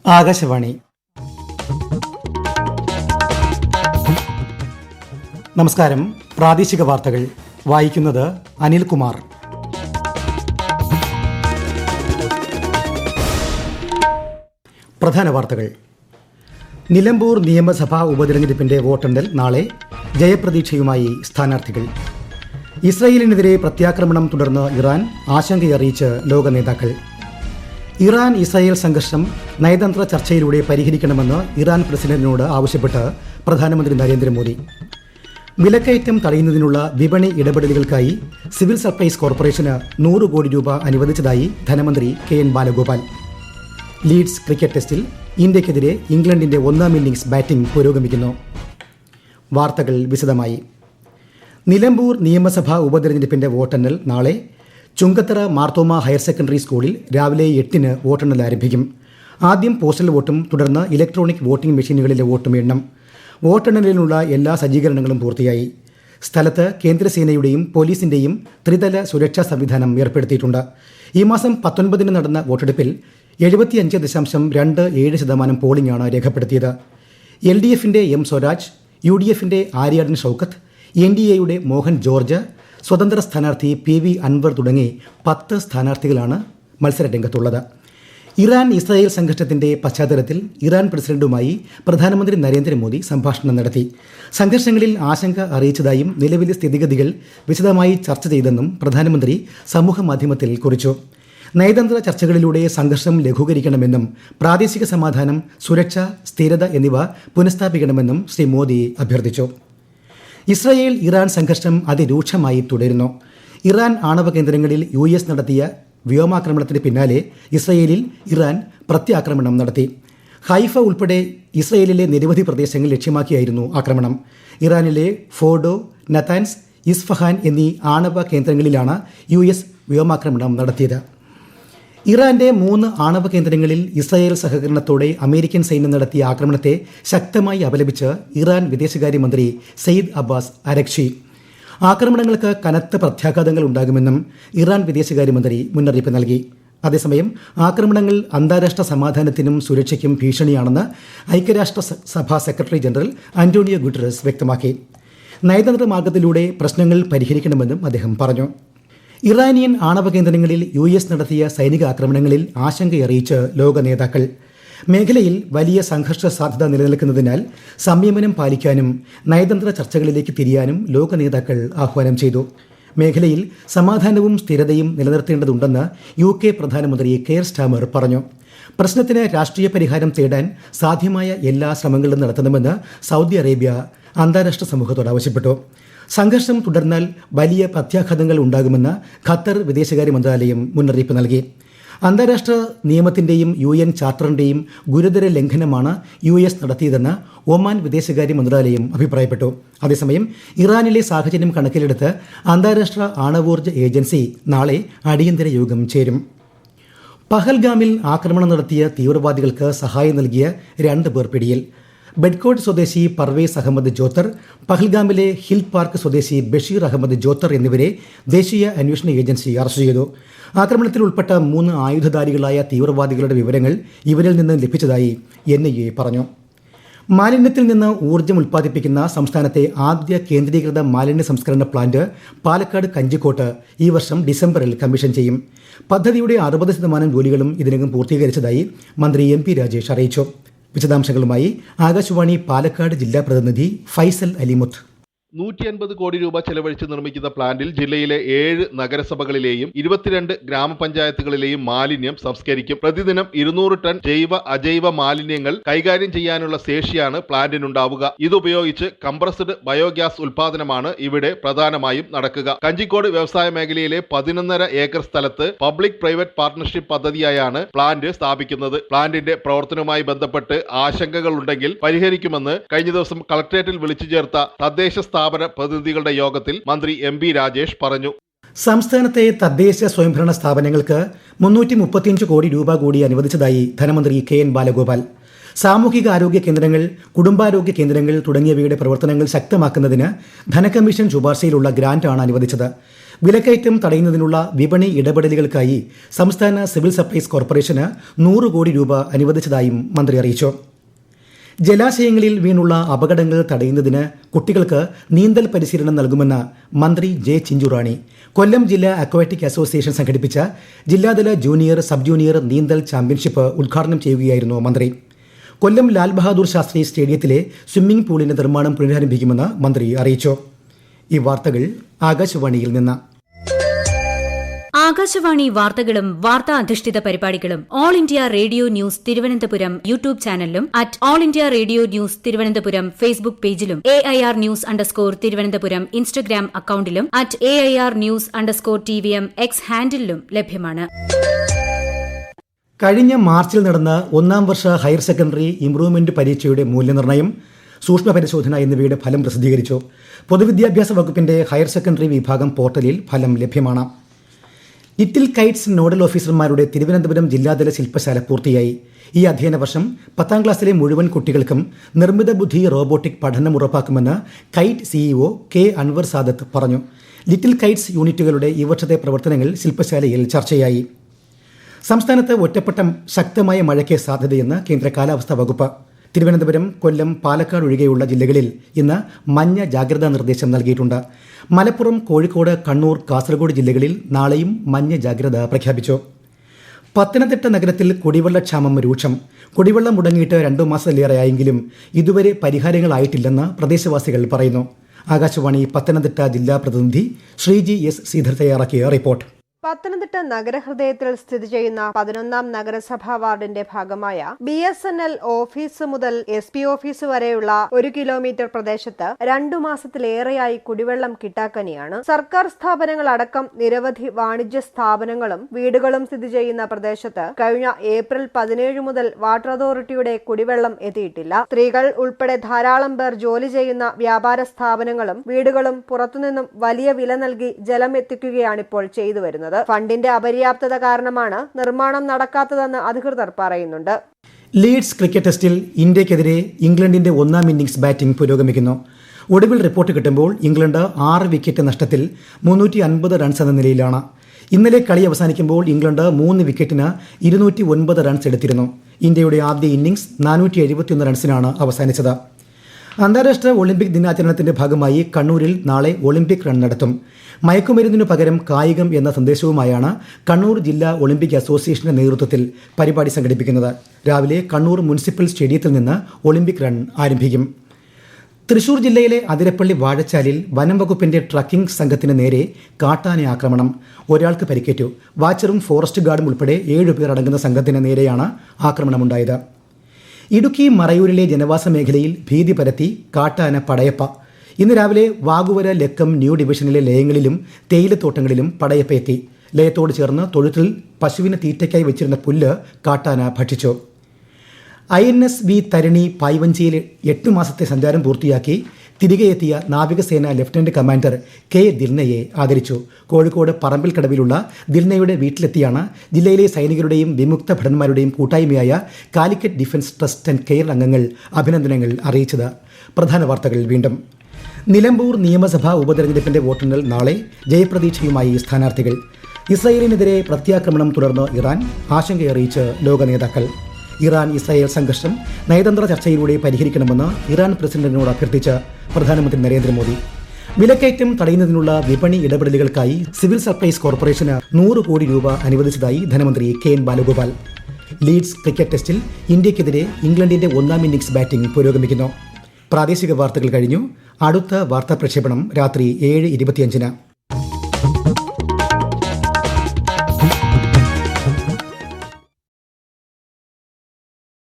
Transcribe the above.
ആകാശവാണി. നമസ്കാരം. പ്രാദേശിക വാർത്തകൾ വായിക്കുന്നത് അനിൽകുമാർ. പ്രധാന വാർത്തകൾ. നിലമ്പൂർ നിയമസഭാ ഉപതെരഞ്ഞെടുപ്പിന്റെ വോട്ടെണ്ണൽ നാളെ. ജയപ്രതീക്ഷയുമായി സ്ഥാനാർത്ഥികൾ. ഇസ്രയേലിനെതിരെ പ്രത്യാക്രമണം തുടർന്ന് ഇറാൻ. ആശങ്കയറിയിച്ച് ലോക നേതാക്കൾ. ഇറാൻ ഇസ്രായേൽ സംഘർഷം നയതന്ത്ര ചർച്ചയിലൂടെ പരിഹരിക്കണമെന്ന് ഇറാൻ പ്രസിഡന്റിനോട് ആവശ്യപ്പെട്ട് പ്രധാനമന്ത്രി നരേന്ദ്രമോദി. വിലക്കയറ്റം തടയുന്നതിനുള്ള വിപണി ഇടപെടലുകൾക്കായി സിവിൽ സപ്ലൈസ് കോർപ്പറേഷന് 100 കോടി രൂപ അനുവദിച്ചതായി ധനമന്ത്രി KN ബാലഗോപാൽ. ലീഡ്സ് ക്രിക്കറ്റ് ടെസ്റ്റിൽ ഇന്ത്യക്കെതിരെ ഇംഗ്ലണ്ടിന്റെ 1ാം ഇന്നിംഗ്സ് ബാറ്റിംഗ് പുരോഗമിക്കുന്നു. വാർത്തകൾ വിശദമായി. നിലമ്പൂർ നിയമസഭാ ഉപതെരഞ്ഞെടുപ്പിന്റെ വോട്ടെണ്ണൽ നാളെ. ചുങ്കത്തറ മാർത്തോമ ഹയർ സെക്കൻഡറി സ്കൂളിൽ രാവിലെ 8-ന് വോട്ടെണ്ണൽ ആരംഭിക്കും. ആദ്യം പോസ്റ്റൽ വോട്ടും തുടർന്ന് ഇലക്ട്രോണിക് വോട്ടിംഗ് മെഷീനുകളിലെ വോട്ടും എണ്ണും. വോട്ടെണ്ണലിനുള്ള എല്ലാ സജ്ജീകരണങ്ങളും പൂർത്തിയായി. സ്ഥലത്ത് കേന്ദ്രസേനയുടെയും പോലീസിന്റെയും ത്രിതല സുരക്ഷാ സംവിധാനം ഏർപ്പെടുത്തിയിട്ടുണ്ട്. ഈ മാസം 19-ന് നടന്ന വോട്ടെടുപ്പിൽ 75.27% പോളിംഗാണ് രേഖപ്പെടുത്തിയത്. LDFന്റെ M സ്വരാജ്, UDFന്റെ ആര്യാടൻ ഷൌക്കത്ത്, NDAയുടെ മോഹൻ ജോർജ്, സ്വതന്ത്ര സ്ഥാനാർത്ഥി PV അൻവർ തുടങ്ങി 10 സ്ഥാനാർത്ഥികളാണ് മത്സരരംഗത്തുള്ളത്. ഇറാൻ ഇസ്രായേൽ സംഘർഷത്തിന്റെ പശ്ചാത്തലത്തിൽ ഇറാൻ പ്രസിഡന്റുമായി പ്രധാനമന്ത്രി നരേന്ദ്രമോദി സംഭാഷണം നടത്തി. സംഘർഷങ്ങളിൽ ആശങ്ക അറിയിച്ചതായും നിലവിലെ സ്ഥിതിഗതികൾ വിശദമായി ചർച്ച ചെയ്തെന്നും പ്രധാനമന്ത്രി സമൂഹമാധ്യമത്തിൽ കുറിച്ചു. നയതന്ത്ര ചർച്ചകളിലൂടെ സംഘർഷം ലഘൂകരിക്കണമെന്നും പ്രാദേശിക സമാധാനം, സുരക്ഷ, സ്ഥിരത എന്നിവ പുനഃസ്ഥാപിക്കണമെന്നും ശ്രീ മോദി അഭ്യർത്ഥിച്ചു. ഇസ്രായേൽ ഇറാൻ സംഘർഷം അതിരൂക്ഷമായി തുടരുന്നു. ഇറാൻ ആണവ കേന്ദ്രങ്ങളിൽ US നടത്തിയ വ്യോമാക്രമണത്തിന് പിന്നാലെ ഇസ്രായേലിൽ ഇറാൻ പ്രത്യാക്രമണം നടത്തി. ഹൈഫ ഉൾപ്പെടെ ഇസ്രായേലിലെ നിരവധി പ്രദേശങ്ങൾ ലക്ഷ്യമാക്കിയായിരുന്നു ആക്രമണം. ഇറാനിലെ ഫോർഡോ, നതാൻസ്, ഇസ്ഫഹാൻ എന്നീ ആണവ കേന്ദ്രങ്ങളിലാണ് US വ്യോമാക്രമണം നടത്തിയത്. ഇറാന്റെ 3 ആണവ കേന്ദ്രങ്ങളിൽ ഇസ്രായേൽ സഹകരണത്തോടെ അമേരിക്കൻ സൈന്യം നടത്തിയ ആക്രമണത്തെ ശക്തമായി അപലപിച്ച് ഇറാൻ വിദേശകാര്യമന്ത്രി സയ്യിദ് അബ്ബാസ് അരഗ്ചി. ആക്രമണങ്ങൾക്ക് കനത്ത പ്രത്യാഘാതങ്ങൾ ഉണ്ടാകുമെന്നും ഇറാൻ വിദേശകാര്യമന്ത്രി മുന്നറിയിപ്പ് നൽകി. അതേസമയം ആക്രമണങ്ങൾ അന്താരാഷ്ട്ര സമാധാനത്തിനും സുരക്ഷയ്ക്കും ഭീഷണിയാണെന്ന് ഐക്യരാഷ്ട്ര സഭാ സെക്രട്ടറി ജനറൽ അന്റോണിയോ ഗുട്ടറസ് വ്യക്തമാക്കി. നയതന്ത്ര മാർഗത്തിലൂടെ പ്രശ്നങ്ങൾ പരിഹരിക്കണമെന്നും അദ്ദേഹം പറഞ്ഞു. ഇറാനിയൻ ആണവ കേന്ദ്രങ്ങളിൽ US നടത്തിയ സൈനിക ആക്രമണങ്ങളിൽ ആശങ്കയറിയിച്ച് ലോക നേതാക്കൾ. മേഖലയിൽ വലിയ സംഘർഷ സാധ്യത നിലനിൽക്കുന്നതിനാൽ സംയമനം പാലിക്കാനും നയതന്ത്ര ചർച്ചകളിലേക്ക് തിരിയാനും ലോക നേതാക്കൾ ആഹ്വാനം ചെയ്തു. മേഖലയിൽ സമാധാനവും സ്ഥിരതയും നിലനിർത്തേണ്ടതുണ്ടെന്ന് UK പ്രധാനമന്ത്രി കെയർ സ്റ്റാമർ പറഞ്ഞു. പ്രശ്നത്തിന് രാഷ്ട്രീയ പരിഹാരം തേടാൻ സാധ്യമായ എല്ലാ ശ്രമങ്ങളും നടത്തണമെന്ന് സൗദി അറേബ്യ അന്താരാഷ്ട്ര സമൂഹത്തോട് ആവശ്യപ്പെട്ടു. സംഘർഷം തുടർന്നാൽ വലിയ പ്രത്യാഘാതങ്ങൾ ഉണ്ടാകുമെന്ന് ഖത്തർ വിദേശകാര്യ മന്ത്രാലയം മുന്നറിയിപ്പ് നൽകി. അന്താരാഷ്ട്ര നിയമത്തിന്റെയും UN ചാർട്ടറിന്റെയും ഗുരുതര ലംഘനമാണ് US നടത്തിയതെന്ന് ഒമാൻ വിദേശകാര്യ മന്ത്രാലയം അഭിപ്രായപ്പെട്ടു. അതേസമയം ഇറാനിലെ സാഹചര്യം കണക്കിലെടുത്ത് അന്താരാഷ്ട്ര ആണവോർജ്ജ ഏജൻസി നാളെ അടിയന്തര യോഗം ചേരും. പഹൽഗാമിൽ ആക്രമണം നടത്തിയ തീവ്രവാദികൾക്ക് സഹായം നൽകിയ 2 പേർ പിടിയിൽ. ബെഡ്കോട്ട് സ്വദേശി പർവേസ് അഹമ്മദ് ജോത്തർ, പഹൽഗാമിലെ ഹിൽ പാർക്ക് സ്വദേശി ബഷീർ അഹമ്മദ് ജോത്തർ എന്നിവരെ ദേശീയ അന്വേഷണ ഏജൻസി അറസ്റ്റ് ചെയ്തു. ആക്രമണത്തിൽ ഉൾപ്പെട്ട 3 ആയുധധാരികളായ തീവ്രവാദികളുടെ വിവരങ്ങൾ ഇവരിൽ നിന്ന് ലഭിച്ചതായി NIA പറഞ്ഞു. മാലിന്യത്തിൽ നിന്ന് ഊർജ്ജം ഉൽപ്പാദിപ്പിക്കുന്ന സംസ്ഥാനത്തെ ആദ്യ കേന്ദ്രീകൃത മാലിന്യ സംസ്കരണ പ്ലാന്റ് പാലക്കാട് കഞ്ചിക്കോട്ട് ഈ വർഷം ഡിസംബറിൽ കമ്മീഷൻ ചെയ്യും. പദ്ധതിയുടെ 60% ജോലികളും ഇതിനകം പൂർത്തീകരിച്ചതായി മന്ത്രി MP രാജേഷ് അറിയിച്ചു. വിശദാംശങ്ങളുമായി ആകാശവാണി പാലക്കാട് ജില്ലാ പ്രതിനിധി ഫൈസൽ അലിമുത്ത്. 150 കോടി രൂപ ചെലവഴിച്ച് നിർമ്മിക്കുന്ന പ്ലാന്റിൽ ജില്ലയിലെ 7 നഗരസഭകളിലെയും 22 ഗ്രാമപഞ്ചായത്തുകളിലെയും മാലിന്യം സംസ്കരിക്കും. പ്രതിദിനം 200 ടൺ ജൈവ അജൈവ മാലിന്യങ്ങൾ കൈകാര്യം ചെയ്യാനുള്ള ശേഷിയാണ് പ്ലാന്റിനുണ്ടാവുക. ഇതുപയോഗിച്ച് കംപ്രസ്ഡ് ബയോഗ്യാസ് ഉൽപാദനമാണ് ഇവിടെ പ്രധാനമായും നടക്കുക. കഞ്ചിക്കോട് വ്യവസായ മേഖലയിലെ 11.5 ഏക്കർ സ്ഥലത്ത് പബ്ലിക് പ്രൈവറ്റ് പാർട്ണർഷിപ്പ് പദ്ധതിയായാണ് പ്ലാന്റ് സ്ഥാപിക്കുന്നത്. പ്ലാന്റിന്റെ പ്രവർത്തനവുമായി ബന്ധപ്പെട്ട് ആശങ്കകൾ ഉണ്ടെങ്കിൽ പരിഹരിക്കുമെന്ന് കഴിഞ്ഞ ദിവസം കളക്ടറേറ്റിൽ വിളിച്ചു ചേർത്ത തദ്ദേശ സ്ഥാപന പ്രതിനിധികളുടെ യോഗത്തിൽ മന്ത്രി MP രാജേഷ് പറഞ്ഞു. സംസ്ഥാനത്തെ തദ്ദേശ സ്വയംഭരണ സ്ഥാപനങ്ങൾക്ക് 335 കോടി രൂപ കൂടി അനുവദിച്ചതായി ധനമന്ത്രി KN ബാലഗോപാൽ. സാമൂഹിക ആരോഗ്യ കേന്ദ്രങ്ങൾ, കുടുംബാരോഗ്യ കേന്ദ്രങ്ങൾ തുടങ്ങിയവയുടെ പ്രവർത്തനങ്ങൾ ശക്തമാക്കുന്നതിന് ധനകമ്മീഷൻ ശുപാർശയിലുള്ള ഗ്രാന്റാണ് അനുവദിച്ചത്. വിലക്കയറ്റം തടയുന്നതിനുള്ള വിപണി ഇടപെടലുകൾക്കായി സംസ്ഥാന സിവിൽ സപ്ലൈസ് കോർപ്പറേഷന് 100 കോടി രൂപ അനുവദിച്ചതായും മന്ത്രി അറിയിച്ചു. ജലാശയങ്ങളിൽ വീണുള്ള അപകടങ്ങൾ തടയുന്നതിന് കുട്ടികൾക്ക് നീന്തൽ പരിശീലനം നൽകുമെന്ന് മന്ത്രി ജെ ചിഞ്ചുറാണി കൊല്ലം ജില്ലാ അക്വാറ്റിക് അസോസിയേഷൻ സംഘടിപ്പിച്ച ജില്ലാതല ജൂനിയർ സബ് ജൂനിയർ നീന്തൽ ചാമ്പ്യൻഷിപ്പ് ഉദ്ഘാടനം ചെയ്യുകയായിരുന്നു മന്ത്രി. കൊല്ലം ലാൽ ബഹാദൂർ ശാസ്ത്രി സ്റ്റേഡിയത്തിലെ സ്വിമ്മിംഗ് പൂളിന്റെ നിർമ്മാണം പുനരാരംഭിക്കുമെന്ന് മന്ത്രി അറിയിച്ചു. ഈ വാർത്തകൾ ആകാശവാണിയിൽ നിന്ന്. ആകാശവാണി വാർത്തകളും വാർത്താ അധിഷ്ഠിത പരിപാടികളും all India radio news Thiruvananthapuram YouTube ചാനലിലും all India radio news Thiruvananthapuram Facebook പേജിലും AIR ന്യൂസ് _ തിരുവനന്തപുരം ഇൻസ്റ്റഗ്രാം അക്കൌണ്ടിലും AIR ന്യൂസ് _TVM X ഹാൻഡിലും ലഭ്യമാണ്. കഴിഞ്ഞ മാർച്ചിൽ നടന്ന 1ാം വർഷ ഹയർ സെക്കൻഡറി ഇംപ്രൂവ്മെന്റ് പരീക്ഷയുടെ മൂല്യനിർണ്ണയം, സൂക്ഷ്മ പരിശോധന എന്നിവയുടെ ഫലം പ്രസിദ്ധീകരിച്ചു. പൊതുവിദ്യാഭ്യാസ വകുപ്പിന്റെ ഹയർ സെക്കൻഡറി വിഭാഗം പോർട്ടലിൽ ഫലം ലഭ്യമാണ്. ലിറ്റിൽ കൈറ്റ്സ് നോഡൽ ഓഫീസർമാരുടെ തിരുവനന്തപുരം ജില്ലാതല ശില്പശാല പൂർത്തിയായി. ഈ അധ്യയന വർഷം 10ാം ക്ലാസ്സിലെ മുഴുവൻ കുട്ടികൾക്കും നിർമ്മിത ബുദ്ധി റോബോട്ടിക് പഠനം ഉറപ്പാക്കുമെന്ന് കൈറ്റ് CEO K അൻവർ സാദത്ത് പറഞ്ഞു. ലിറ്റിൽ കൈറ്റ്സ് യൂണിറ്റുകളുടെ ഈ വർഷത്തെ പ്രവർത്തനങ്ങൾ ശില്പശാലയിൽ ചർച്ചയായി. സംസ്ഥാനത്ത് ഒറ്റപ്പെട്ട ശക്തമായ മഴയ്ക്ക് സാധ്യതയെന്ന് കേന്ദ്ര കാലാവസ്ഥാ വകുപ്പ്. തിരുവനന്തപുരം, കൊല്ലം, പാലക്കാട് ഒഴികെയുള്ള ജില്ലകളിൽ ഇന്ന് മഞ്ഞ ജാഗ്രതാ നിർദ്ദേശം നൽകിയിട്ടുണ്ട്. മലപ്പുറം, കോഴിക്കോട്, കണ്ണൂർ, കാസർഗോഡ് ജില്ലകളിൽ നാളെയും മഞ്ഞ ജാഗ്രത പ്രഖ്യാപിച്ചു. പത്തനംതിട്ട നഗരത്തിൽ കുടിവെള്ളക്ഷാമം രൂക്ഷം. കുടിവെള്ളം മുടങ്ങിയിട്ട് 2 മാസത്തിലേറെയായെങ്കിലും ഇതുവരെ പരിഹാരങ്ങളായിട്ടില്ലെന്ന് പ്രദേശവാസികൾ പറയുന്നു. ആകാശവാണി പത്തനംതിട്ട ജില്ലാ പ്രതിനിധി ശ്രീജി S ശ്രീധർ തയ്യാറാക്കിയ റിപ്പോർട്ട്. പത്തനംതിട്ട നഗരഹൃദയത്തിൽ സ്ഥിതി ചെയ്യുന്ന 11ാം നഗരസഭാ വാർഡിന്റെ ഭാഗമായ BSNL ഓഫീസ് മുതൽ SP ഓഫീസ് വരെയുള്ള 1 കിലോമീറ്റർ പ്രദേശത്ത് 2 മാസത്തിലേറെയായി കുടിവെള്ളം കിട്ടാക്കനിയാണ്. സർക്കാർ സ്ഥാപനങ്ങൾ അടക്കം നിരവധി വാണിജ്യ സ്ഥാപനങ്ങളും വീടുകളും സ്ഥിതി ചെയ്യുന്ന പ്രദേശത്ത് കഴിഞ്ഞ ഏപ്രിൽ 17 മുതൽ വാട്ടർ അതോറിറ്റിയുടെ കുടിവെള്ളം എത്തിയിട്ടില്ല. സ്ത്രീകൾ ഉൾപ്പെടെ ധാരാളം പേർ ജോലി ചെയ്യുന്ന വ്യാപാര സ്ഥാപനങ്ങളും വീടുകളും പുറത്തുനിന്നും വലിയ വില നൽകി ജലം എത്തിക്കുകയാണിപ്പോൾ ചെയ്തു വരുന്നത്. ഫണ്ടിന്റെ അപര്യാപ്തത കാരണമാണ് നിർമ്മാണം നടക്കാത്തതെന്ന് അധികൃതർ പറയുന്നുണ്ട്. ലീഡ്സ് ക്രിക്കറ്റ് ടെസ്റ്റിൽ ഇന്ത്യക്കെതിരെ ഇംഗ്ലണ്ടിന്റെ 1ാം ഇന്നിംഗ്സ് ബാറ്റിംഗ് പുരോഗമിക്കുന്നു. ഒടുവിൽ റിപ്പോർട്ട് കിട്ടുമ്പോൾ ഇംഗ്ലണ്ട് 6 വിക്കറ്റ് നഷ്ടത്തിൽ 350 റൺസ് എന്ന നിലയിലാണ്. ഇന്നലെ കളി അവസാനിക്കുമ്പോൾ ഇംഗ്ലണ്ട് 3 വിക്കറ്റിന് 209 റൺസ് എടുത്തിരുന്നു. ഇന്ത്യയുടെ ആദ്യ ഇന്നിംഗ്സ് 471 റൺസിനാണ് അവസാനിച്ചത്. അന്താരാഷ്ട്ര ഒളിമ്പിക് ദിനാചരണത്തിന്റെ ഭാഗമായി കണ്ണൂരിൽ നാളെ ഒളിമ്പിക് റൺ നടത്തും. മയക്കുമരുന്നിനു പകരം കായികം എന്ന സന്ദേശവുമായാണ് കണ്ണൂർ ജില്ലാ ഒളിമ്പിക് അസോസിയേഷന്റെ നേതൃത്വത്തിൽ പരിപാടി സംഘടിപ്പിക്കുന്നത്. രാവിലെ കണ്ണൂർ മുനിസിപ്പൽ സ്റ്റേഡിയത്തിൽ നിന്ന് ഒളിമ്പിക് റൺ ആരംഭിക്കും. തൃശൂർ ജില്ലയിലെ അതിരപ്പള്ളി വാഴച്ചാലിൽ വനം വകുപ്പിന്റെ ട്രക്കിംഗ് സംഘത്തിന് നേരെ കാട്ടാന ആക്രമണം. ഒരാൾക്ക് പരിക്കേറ്റു. വാച്ചറും ഫോറസ്റ്റ് ഗാർഡും ഉൾപ്പെടെ 7 പേർ അടങ്ങുന്ന സംഘത്തിന് നേരെയാണ് ആക്രമണമുണ്ടായത്. ഇടുക്കി മറയൂരിലെ ജനവാസ മേഖലയിൽ ഭീതി പരത്തി കാട്ടാന പടയപ്പ. ഇന്ന് രാവിലെ വാഗുവര, ലക്കം, ന്യൂ ഡിവിഷനിലെ ലയങ്ങളിലും തേയിലത്തോട്ടങ്ങളിലും പടയപ്പ എത്തി. ലയത്തോട് ചേർന്ന് തൊഴുത്തിൽ പശുവിന് തീറ്റയ്ക്കായി വെച്ചിരുന്ന പുല്ല് കാട്ടാന ഭക്ഷിച്ചു. INS തരിണി പായ്വഞ്ചിയിൽ 8 മാസത്തെ സഞ്ചാരം പൂർത്തിയാക്കി തിരികെ എത്തിയ നാവികസേന ലഫ്റ്റനന്റ് കമാൻഡർ K ദിൽനയെ ആദരിച്ചു. കോഴിക്കോട് പറമ്പിൽക്കടവിലുള്ള ദിൽനയുടെ വീട്ടിലെത്തിയാണ് ജില്ലയിലെ സൈനികരുടെയും വിമുക്ത ഭടന്മാരുടെയും കൂട്ടായ്മയായ Calicut defence trust and care അംഗങ്ങൾ അഭിനന്ദനങ്ങൾ അറിയിച്ചത്. പ്രധാന വാർത്തകൾ വീണ്ടും. നിലമ്പൂർ നിയമസഭാ ഉപതെരഞ്ഞെടുപ്പിന്റെ വോട്ടെണ്ണൽ നാളെ. ജയപ്രതീക്ഷയുമായി സ്ഥാനാർത്ഥികൾ. ഇസ്രായേലിനെതിരെ പ്രത്യാക്രമണം തുടർന്ന് ഇറാൻ. ആശങ്കയറിയിച്ച് ലോക നേതാക്കൾ. ഇറാൻ ഇസ്രായേൽ സംഘർഷം നയതന്ത്ര ചർച്ചയിലൂടെ പരിഹരിക്കണമെന്ന് ഇറാൻ പ്രസിഡന്റിനോട് അഭ്യർത്ഥിച്ച് പ്രധാനമന്ത്രി നരേന്ദ്രമോദി. വിലക്കയറ്റം തടയുന്നതിനുള്ള വിപണി ഇടപെടലുകൾക്കായി സിവിൽ സപ്ലൈസ് കോർപ്പറേഷന് 100 കോടി രൂപ അനുവദിച്ചതായി ധനമന്ത്രി KN ബാലഗോപാൽ. ലീഡ്സ് ക്രിക്കറ്റ് ടെസ്റ്റിൽ ഇന്ത്യക്കെതിരെ ഇംഗ്ലണ്ടിന്റെ 1ാം ഇന്നിംഗ്സ് ബാറ്റിംഗ് പുരോഗമിക്കുന്നു. പ്രാദേശിക വാർത്തകൾ കഴിഞ്ഞു. അടുത്ത വാർത്താ പ്രക്ഷേപണം രാത്രി 7:25.